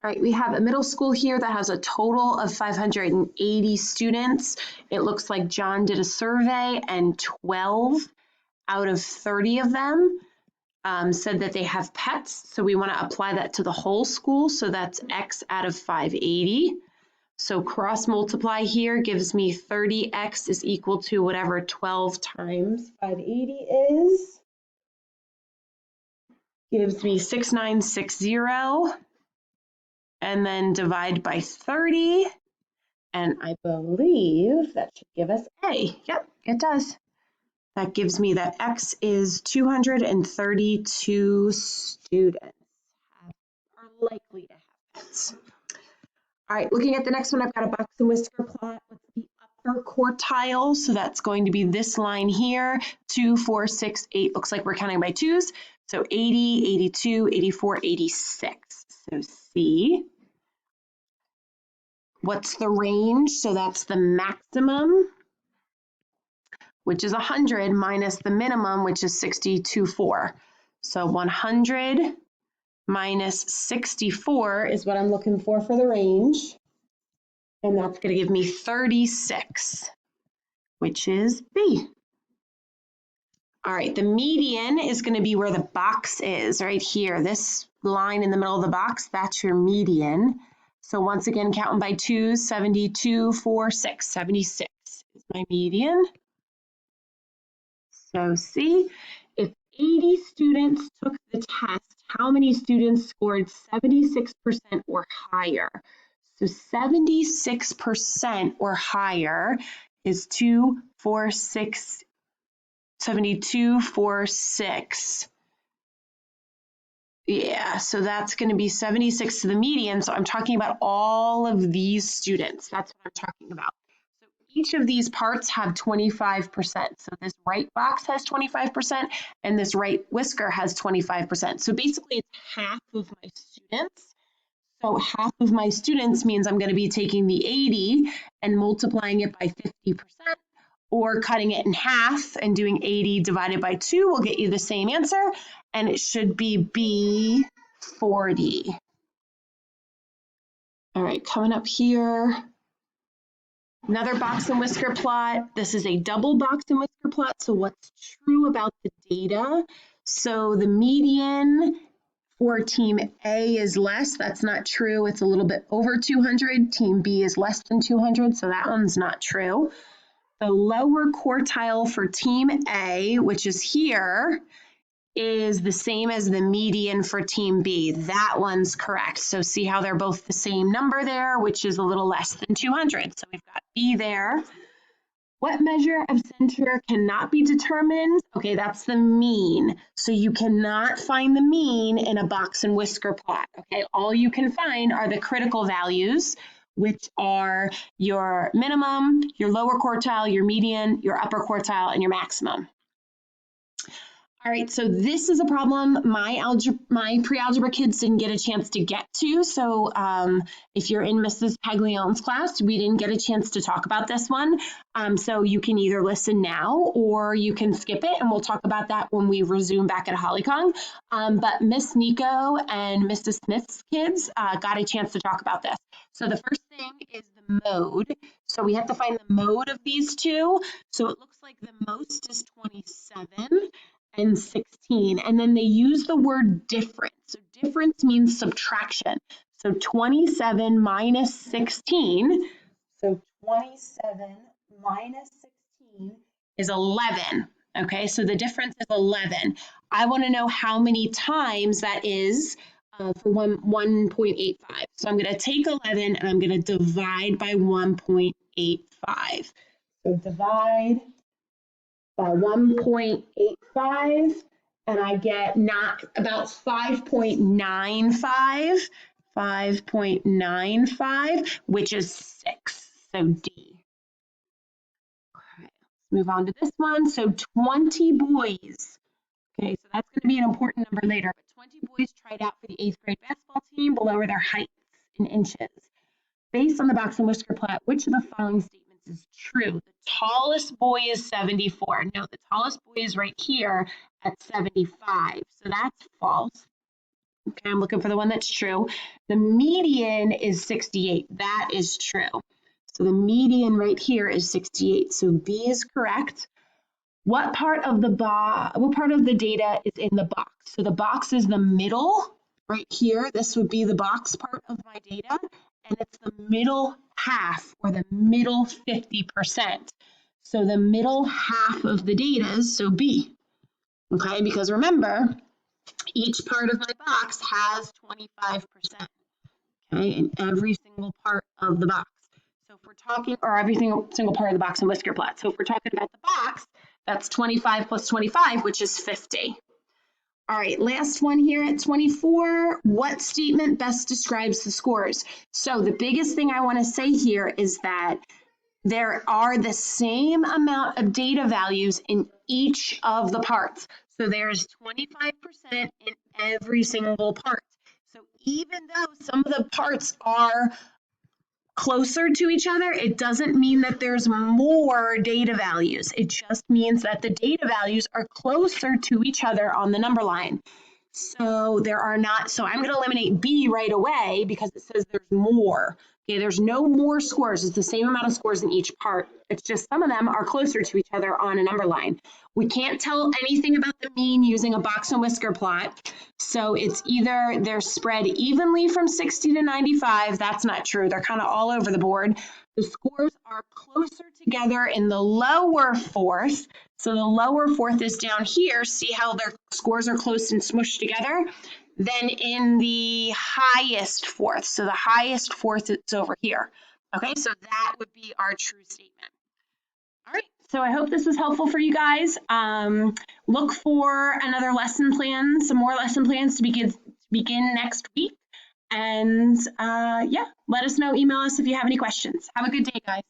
All right, we have a middle school here that has a total of 580 students. It looks like John did a survey and 12 out of 30 of them said that they have pets. So we want to apply that to the whole school. So that's X out of 580. So cross multiply here gives me 30X is equal to whatever 12 times 580 is. Gives me 6960. And then divide by 30. And I believe that should give us A. Yep, it does. That gives me that X is 232 students are likely to have pets. All right, looking at the next one, I've got a box and whisker plot with the upper quartile. So that's going to be this line here, 2, 4, 6, 8. Looks like we're counting by twos. So 80, 82, 84, 86. So C. What's the range? So that's the maximum, which is 100, minus the minimum, which is 62.4. So 100 minus 64 is what I'm looking for the range. And that's going to give me 36, which is B. All right, the median is going to be where the box is, right here. This line in the middle of the box, that's your median. So once again, counting by twos, 72, 4, 6, 76 is my median. So C, if 80 students took the test, how many students scored 76% or higher? So 76% or higher is 2, 4, 6, 72, 4, 6. Yeah, so that's going to be 76 to the median. So I'm talking about all of these students. That's what I'm talking about. So each of these parts have 25%. So this right box has 25% and this right whisker has 25%. So basically it's half of my students. So half of my students means I'm going to be taking the 80 and multiplying it by 50%, or cutting it in half and doing 80 divided by 2 will get you the same answer, and it should be B, 40. All right, coming up here, another box and whisker plot. This is a double box and whisker plot, so what's true about the data? So the median for team A is less. That's not true. It's a little bit over 200. Team B is less than 200, so that one's not true. The lower quartile for team A, which is here, is the same as the median for team B. That one's correct. So see how they're both the same number there, which is a little less than 200. So we've got B there. What measure of center cannot be determined? Okay, that's the mean. So you cannot find the mean in a box and whisker plot. Okay, all you can find are the critical values, which are your minimum, your lower quartile, your median, your upper quartile, and your maximum. All right, so this is a problem my pre-algebra kids didn't get a chance to get to. So if you're in Mrs. Paglione's class, we didn't get a chance to talk about this one. So you can either listen now or you can skip it, and we'll talk about that when we resume back at Hollycong. But Miss Nico and Mrs. Smith's kids got a chance to talk about this. So the first thing is the mode. So we have to find the mode of these two. So it looks like the most is 27. And 16, and then they use the word difference. So difference means subtraction. So 27 minus 16, so 27 minus 16 is 11. Okay, so the difference is 11. I want to know how many times that is for 1.85. So I'm going to take 11 and I'm going to divide by 1.85. So divide by 1.85, and I get not about 5.95, which is 6, so D. Okay, let's move on to this one. So 20 boys. Okay, so that's going to be an important number later, but 20 boys tried out for the 8th grade basketball team below their heights in inches. Based on the box and whisker plot, which of the following statements is true? The tallest boy is 74. No, the tallest boy is right here at 75. So that's false. Okay, I'm looking for the one that's true. The median is 68. That is true. So the median right here is 68. So B is correct. What part of the data is in the box? So the box is the middle right here. This would be the box part of my data, and it's the middle half or the middle 50%. So the middle half of the data is so B. Okay, because remember, each part of my box has 25%. Okay, in every single part of the box. So if we're talking, or every single part of the box in whisker plot. So if we're talking about the box, that's 25 plus 25, which is 50. All right, last one here at 24. What statement best describes the scores? So the biggest thing I want to say here is that there are the same amount of data values in each of the parts. So there's 25% in every single part. So even though some of the parts are closer to each other, it doesn't mean that there's more data values. It just means that the data values are closer to each other on the number line. So there are not, so I'm going to eliminate B right away because it says there's more. Okay, there's no more scores. It's the same amount of scores in each part. It's just some of them are closer to each other on a number line. We can't tell anything about the mean using a box and whisker plot. So it's either they're spread evenly from 60 to 95. That's not true. They're kind of all over the board. The scores are closer together in the lower fourth. So the lower fourth is down here. See how their scores are close and smushed together? Then in the highest fourth. So the highest fourth is over here. Okay, so that would be our true statement. All right, so I hope this was helpful for you guys. Look for another lesson plan, some more lesson plans to begin next week. And yeah, let us know, email us if you have any questions. Have a good day, guys.